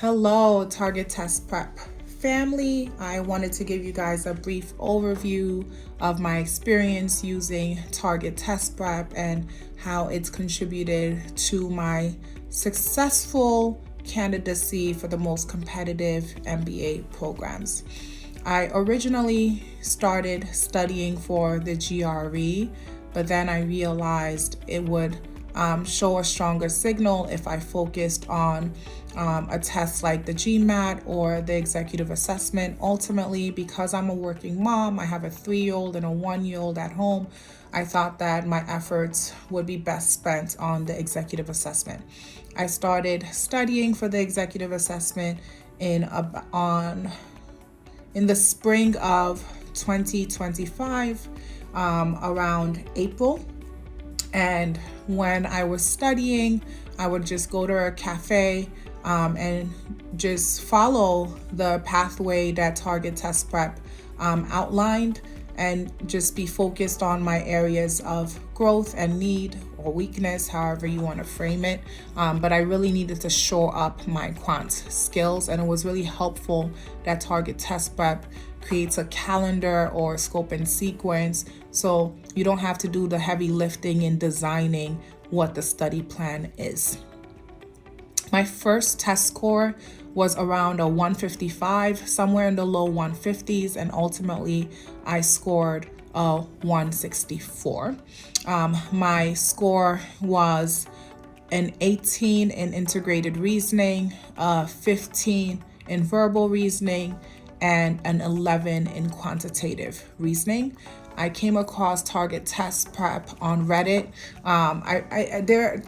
Hello, Target Test Prep family. I wanted to give you guys a brief overview of my experience using Target Test Prep and how it's contributed to my successful candidacy for the most competitive MBA programs. I originally started studying for the GRE, but then I realized it would show a stronger signal if I focused on a test like the GMAT or the executive assessment. Ultimately, because I'm a working mom, I have a 3-year-old and a 1-year-old at home, I thought that my efforts would be best spent on the executive assessment. I started studying for the executive assessment in the spring of 2025, around April. And when I was studying, I would just go to a cafe and just follow the pathway that Target Test Prep outlined, and just be focused on my areas of growth and need or weakness, however you want to frame it. But I really needed to shore up my quant skills, and it was really helpful that Target Test Prep creates a calendar or scope and sequence, so you don't have to do the heavy lifting in designing what the study plan is. My first test score was around a 155, somewhere in the low 150s, and ultimately I scored a 164. My score was an 18 in integrated reasoning, 15 in verbal reasoning, and an 11 in quantitative reasoning. I came across Target Test Prep on Reddit.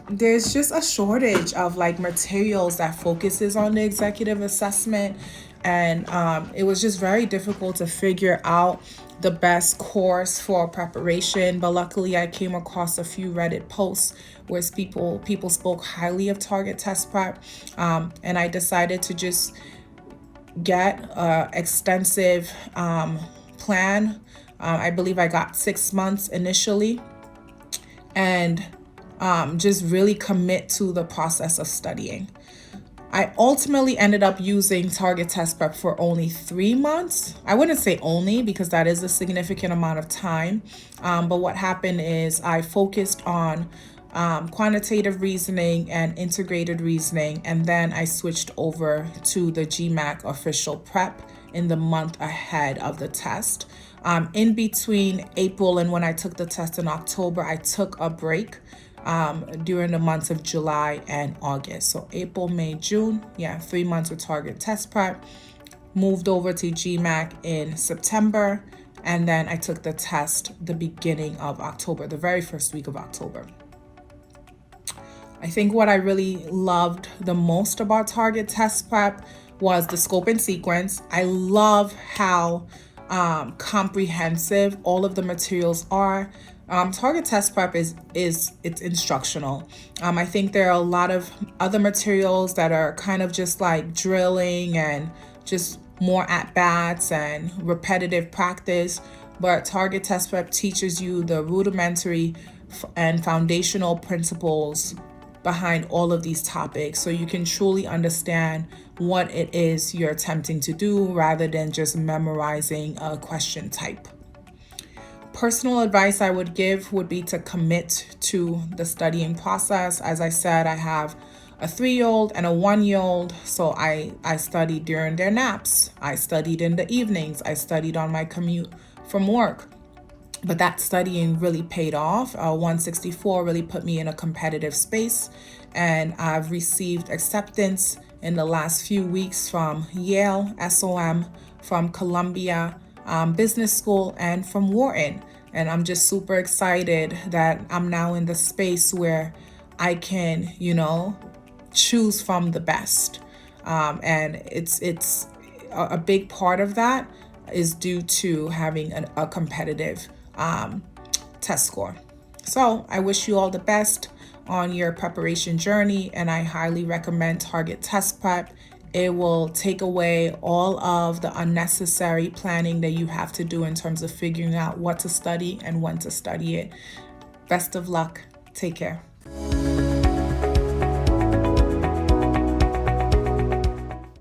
There's just a shortage of materials that focuses on the executive assessment, and it was just very difficult to figure out the best course for preparation. But luckily, I came across a few Reddit posts where people spoke highly of Target Test Prep, and I decided to just get an extensive plan. I believe I got 6 months initially, and just really commit to the process of studying. I ultimately ended up using Target Test Prep for only 3 months. I wouldn't say only, because that is a significant amount of time. But what happened is I focused on quantitative reasoning and integrated reasoning, and then I switched over to the GMAT official prep in the month ahead of the test. In between April and when I took the test in October, I took a break during the months of July and August. So April, May, June, 3 months with Target Test Prep. Moved over to GMAT in September, and then I took the test the beginning of October, the very first week of October. I think what I really loved the most about Target Test Prep was the scope and sequence. I love how comprehensive all of the materials are. Target Test Prep it's instructional. I think there are a lot of other materials that are kind of just like drilling and just more at-bats and repetitive practice, but Target Test Prep teaches you the rudimentary and foundational principles behind all of these topics, so you can truly understand what it is you're attempting to do rather than just memorizing a question type. Personal advice I would give would be to commit to the studying process. As I said, I have a 3-year-old and a 1-year-old, so I studied during their naps. I studied in the evenings. I studied on my commute from work. But that studying really paid off. 164 really put me in a competitive space, and I've received acceptance in the last few weeks from Yale, SOM, from Columbia Business School, and from Wharton. And I'm just super excited that I'm now in the space where I can, choose from the best. And it's a big part of that is due to having a competitive test score. So I wish you all the best on your preparation journey, and I highly recommend Target Test Prep. It will take away all of the unnecessary planning that you have to do in terms of figuring out what to study and when to study it. Best of luck. Take care.